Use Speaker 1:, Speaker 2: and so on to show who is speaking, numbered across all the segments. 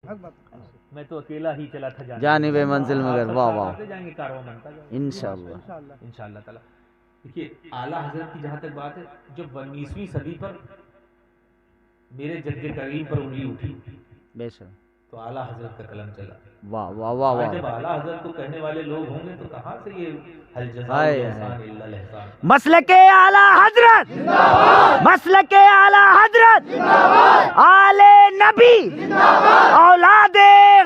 Speaker 1: میں تو اکیلا ہی چلا تھا
Speaker 2: جانب منزل مگر واہ واہ
Speaker 1: جائیں گے کارواں بنتا جائے
Speaker 2: انشاءاللہ
Speaker 1: انشاءاللہ تعالی. دیکھیے اعلیٰ حضرت کی جہاں تک بات ہے، جب 19ویں صدی پر میرے جد کریم پر انگلی اٹھی
Speaker 2: بے شک
Speaker 1: تو اعلیٰ حضرت کا قلم چلا.
Speaker 2: واہ واہ واہ
Speaker 1: آج
Speaker 2: واہ
Speaker 1: جب اعلیٰ حضرت کو کہنے والے لوگ ہوں گے تو کہاں سے یہ حل جزاء
Speaker 2: ہائے
Speaker 1: الاحسان الا الاحسان.
Speaker 2: مسلک اعلی حضرت زندہ باد، مسلک اعلی حضرت زندہ باد، آل نبی زندہ باد، اولاد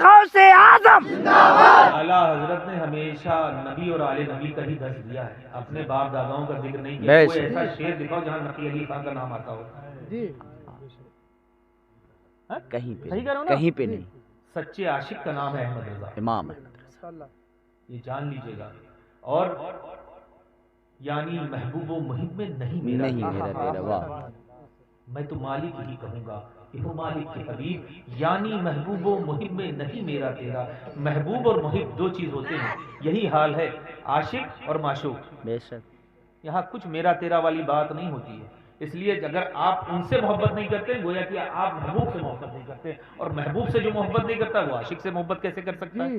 Speaker 2: غوث اعظم زندہ باد.
Speaker 1: اعلیٰ حضرت نے ہمیشہ نبی اور آل نبی کا ہی درس دیا ہے، اپنے باپ داداؤں کا ذکر نہیں کیا.
Speaker 2: بے
Speaker 1: کوئی
Speaker 2: شک.
Speaker 1: ایسا شعر دکھاؤ جہاں نقی علی خان کا نام آتا ہو.
Speaker 2: کہیں پہ
Speaker 1: صحیح کہہ رہا ہوں نا؟
Speaker 2: کہیں پہ نہیں.
Speaker 1: سچے عاشق کا نام ہے احمد رضا،
Speaker 2: امام احمد رضا.
Speaker 1: یہ جان لیجیے گا. اور یعنی محبوب و محب میں نہیں میرا
Speaker 2: نہیں
Speaker 1: تیرا.
Speaker 2: میرا تیرا واہ.
Speaker 1: میں تو مالک ہی کہوں گا کہ وہ مالک کے حبیب، یعنی محبوب و محب میں نہیں میرا تیرا. محبوب اور محب دو چیز ہوتے ہیں، یہی حال ہے عاشق اور معشوق.
Speaker 2: بے شک
Speaker 1: یہاں کچھ میرا تیرا والی بات نہیں ہوتی ہے. اس لیے اگر آپ ان سے محبت نہیں کرتے گویا کہ آپ محبوب سے محبت نہیں کرتے، اور محبوب سے جو محبت نہیں کرتا وہ عاشق سے محبت کیسے کر سکتا ہے.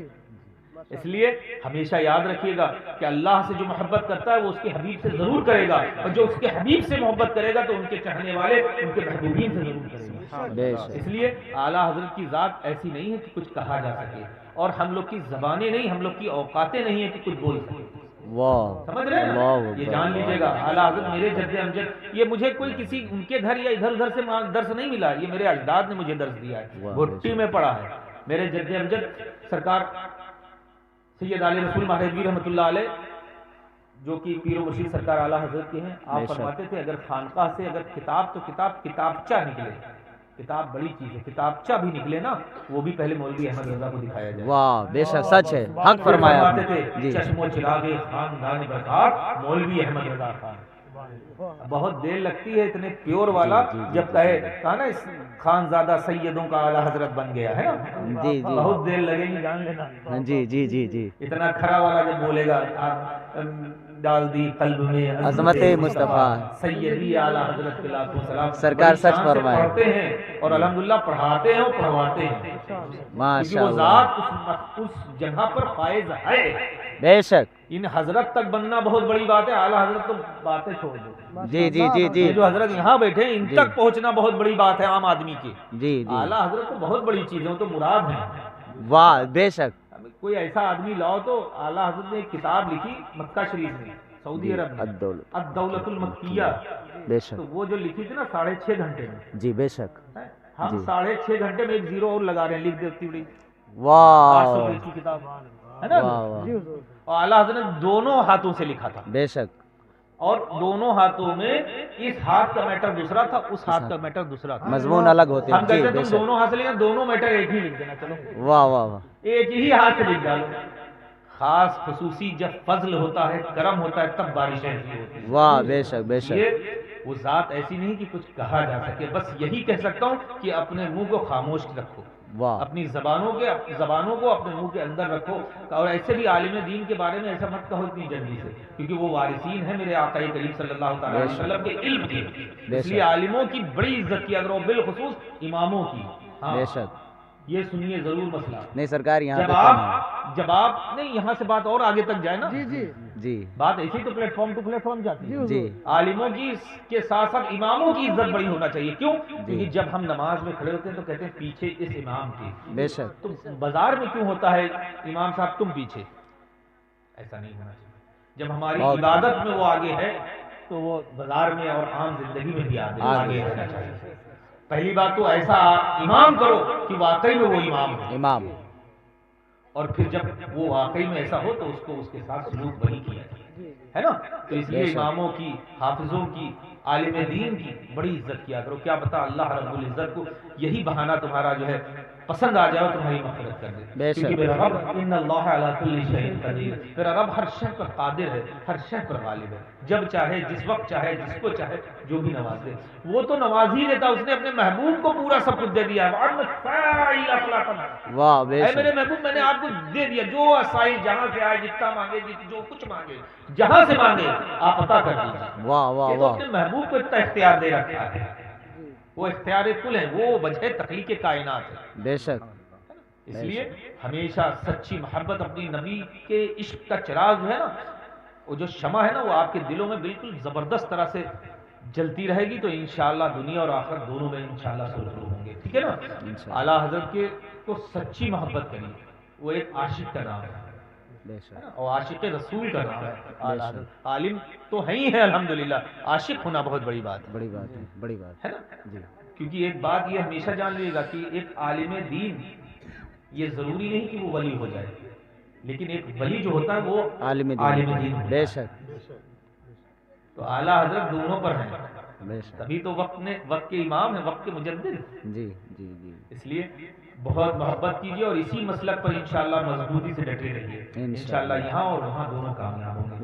Speaker 1: اس لیے ہمیشہ یاد رکھیے گا کہ اللہ سے جو محبت کرتا ہے وہ اس کے حبیب سے ضرور کرے گا، اور جو اس کے حبیب سے محبت کرے گا تو ان کے چاہنے والے ان کے محبوبین سے ضرور کرے گا.
Speaker 2: بے شک.
Speaker 1: اس لیے اعلیٰ حضرت کی ذات ایسی نہیں ہے کہ کچھ کہا جا سکے، اور ہم لوگ کی زبانیں نہیں، ہم لوگ کی اوقاتیں نہیں ہیں کہ کچھ بول سکے.
Speaker 2: واہ
Speaker 1: سمجھ رہے ہیں نا؟
Speaker 2: اللہ
Speaker 1: یہ جان لیجیے گا اعلیٰ حضرت میرے جد امجد، یہ مجھے کوئی کسی ان کے گھر یا ادھر ادھر سے درس نہیں ملا، یہ میرے اجداد نے مجھے درس دیا ہے، بھٹی میں پڑھا ہے. میرے جد امجد سرکار سید علی رسول مہدوی رحمۃ اللہ علیہ، جو کہ پیر و مرشد سرکار اعلیٰ حضرت کے ہیں، آپ فرماتے تھے اگر خانقاہ سے اگر کتاب تو کتابچہ نکلے، کتاب بڑی چیز ہے، کتابچہ بھی نکلے نا وہ بھی پہلے مولوی احمد رضا کو دکھایا جائے.
Speaker 2: واہ بے شک سچ ہے، حق فرمایا آپ
Speaker 1: فرماتے
Speaker 2: نے.
Speaker 1: تھے
Speaker 2: جی
Speaker 1: چشم و چراغ خاندان برکات مولوی احمد رضا خان. بہت دیر لگتی ہے اتنے پیور والا جب کہا نا اس خانزادہ سیدوں کا اعلیٰ حضرت بن گیا ہے نا،
Speaker 2: جی جی
Speaker 1: بہت دیر لگے گی جان لینا.
Speaker 2: جی جی جی جی
Speaker 1: اتنا کھڑا والا جب بولے گا آپ ڈال دی قلب میں
Speaker 2: عظمت مصطفیٰ
Speaker 1: سیدی اعلیٰ حضرت کے لاکھوں سلام.
Speaker 2: سرکار سچ فرمائے.
Speaker 1: پڑھتے ہیں اور الحمدللہ پڑھاتے ہیں اور پڑھواتے ہیں، کیونکہ
Speaker 2: ماشاء
Speaker 1: وہ
Speaker 2: اللہ.
Speaker 1: ذات اس جگہ پر فائز ہے.
Speaker 2: بے شک.
Speaker 1: ان حضرت تک بننا بہت بڑی بات ہے، اعلیٰ حضرت تو باتیں چھوڑ دو.
Speaker 2: جی جی جی جی
Speaker 1: یہ جو حضرت یہاں بیٹھے ان
Speaker 2: جی.
Speaker 1: تک پہنچنا بہت بڑی بات ہے عام آدمی کی.
Speaker 2: جی جی
Speaker 1: اعلیٰ حضرت تو بہت بڑی چیز ہے، وہ تو مراد ہیں.
Speaker 2: واہ بے شک.
Speaker 1: کوئی ایسا آدمی لاؤ تو اعلیٰ حضرت نے ایک کتاب لکھی مکہ شریف میں، سعودی عرب میں، الدولت المکیہ.
Speaker 2: بے شک.
Speaker 1: تو وہ جو لکھی تھی نا 6.5 گھنٹے میں،
Speaker 2: جی بے شک.
Speaker 1: ہم 6.5 گھنٹے میں ایک زیرو اور لگا رہے ہیں، لکھ دیتی بڑی
Speaker 2: واہ
Speaker 1: 800 پیج کی کتاب ہے نا. اور اعلیٰ حضرت نے دونوں ہاتھوں سے لکھا تھا،
Speaker 2: بے شک.
Speaker 1: اور دونوں ہاتھوں میں اس ہاتھ کا میٹر دوسرا تھا، اس ہاتھ کا میٹر دوسرا تھا.
Speaker 2: مضمون الگ ہوتے ہیں.
Speaker 1: ہم
Speaker 2: جی
Speaker 1: کہتے ہیں
Speaker 2: بے
Speaker 1: تم
Speaker 2: شک.
Speaker 1: دونوں ہاتھ سے لکھنا، دونوں میٹر ایک ہی لکھ دینا. چلو
Speaker 2: واہ واہ واہ.
Speaker 1: ایک ہی ہاتھ سے لکھ ڈالو. خاص خصوصی جب فضل ہوتا ہے، کرم ہوتا ہے، تب بارشیں ایسی ہوتی ہیں.
Speaker 2: واہ بے شک بے شک.
Speaker 1: یہ وہ ذات ایسی نہیں کہ کچھ کہا جا سکے. بس یہی کہہ سکتا ہوں کہ اپنے منہ کو خاموش رکھو،
Speaker 2: واہ
Speaker 1: اپنی زبانوں کو اپنے منہ کے اندر رکھو. اور ایسے بھی عالم دین کے بارے میں ایسا مت کہو اتنی جلدی سے، کیونکہ وہ وارثین ہیں میرے آقا کریم صلی اللہ تعالی علیہ وسلم کے علم کے. اس لیے عالموں کی بڑی عزت کیا کرو، بالخصوص اماموں کی.
Speaker 2: بے شک.
Speaker 1: یہ سنیے ضرور مسئلہ.
Speaker 2: نہیں سرکار یہاں
Speaker 1: جب
Speaker 2: پہ
Speaker 1: آپ نہیں یہاں سے بات اور آگے تک جائے نا،
Speaker 2: جی
Speaker 1: بات ایسی تو platform to platform جاتی ہے.
Speaker 2: جی
Speaker 1: عالموں کی کے ساتھ ساتھ اماموں کی عزت بڑی ہونا چاہیے. کیوں؟ کیونکہ جب ہم نماز میں کھڑے ہوتے ہیں تو کہتے ہیں پیچھے اس امام کی.
Speaker 2: بے شک.
Speaker 1: تو بازار میں کیوں ہوتا ہے امام صاحب تم پیچھے؟ ایسا نہیں ہونا چاہیے. جب ہماری عبادت میں وہ آگے ہے تو وہ بازار میں اور عام زندگی میں بھی آگے رہنا چاہیے. پہلی بات تو ایسا امام کرو کہ واقعی میں وہ امام ہو.
Speaker 2: امام.
Speaker 1: اور پھر جب وہ واقعی میں ایسا ہو تو اس کو اس کے ساتھ سلوک وہی کیا ہے نا. تو اس لیے اماموں کی، حافظوں کی، عالم دین کی بڑی عزت کیا کرو. کیا پتا اللہ رب العزت کو یہی بہانہ تمہارا جو ہے پسند آ جائے اور تمہاری مغفرت کر دے. کیونکہ میرا رب ان اللہ علی کل شیء قدیر، میرا رب ہر شے پر قادر ہے، ہر شے پر غالب ہے. جب چاہے، جس وقت چاہے، جس کو چاہے جو بھی نواز دے. وہ تو نواز ہی دیتا، اس نے اپنے محبوب کو پورا سب کچھ دے دیا ہے.
Speaker 2: واہ بے
Speaker 1: اے
Speaker 2: شک.
Speaker 1: میرے محبوب میں نے آپ کو دے دیا، جو اسائی جہاں سے آئے، جتنا مانگے، جو کچھ مانگے، جہاں سے مانگے آپ عطا کر دیجیے.
Speaker 2: واہ واہ
Speaker 1: یہ تو
Speaker 2: واہ.
Speaker 1: اپنے محبوب کو اتنا اختیار دے رکھا ہے. وہ اختیار کل ہے، وہ وجہ تخلیق کائنات ہے.
Speaker 2: بے شک.
Speaker 1: اس لیے ہمیشہ سچی محبت اپنی نبی کے عشق کا چراغ جو ہے نا، وہ جو شمع ہے نا، وہ آپ کے دلوں میں بالکل زبردست طرح سے جلتی رہے گی، تو انشاءاللہ دنیا اور آخرت دونوں میں انشاءاللہ سرخرو ہوں گے. ٹھیک ہے نا. اعلیٰ حضرت کے کو سچی محبت کریے، وہ ایک عاشق کا نام ہے اور عاشق رسول کا نام ہے اعلیٰ حضرت. عالم تو ہے ہی ہے الحمدللہ، عاشق ہونا بہت بڑی بات ہے.
Speaker 2: بڑی بات ہے، بڑی بات
Speaker 1: ہے نا. کیونکہ ایک بات یہ ہمیشہ جان لیے گا کہ ایک عالم دین یہ ضروری نہیں کہ وہ ولی ہو جائے، لیکن ایک ولی جو ہوتا ہے وہ
Speaker 2: عالم
Speaker 1: دین
Speaker 2: بے شک.
Speaker 1: تو اعلیٰ حضرت دونوں پر ہیں،
Speaker 2: بے شک.
Speaker 1: تبھی تو وقت کے امام ہیں، وقت کے مجدد.
Speaker 2: جی جی جی.
Speaker 1: اس لیے بہت محبت کیجیے اور اسی مسلک پر انشاءاللہ مضبوطی سے ڈٹے رہیے. انشاءاللہ یہاں اور وہاں دونوں کامیاب ہوں گے.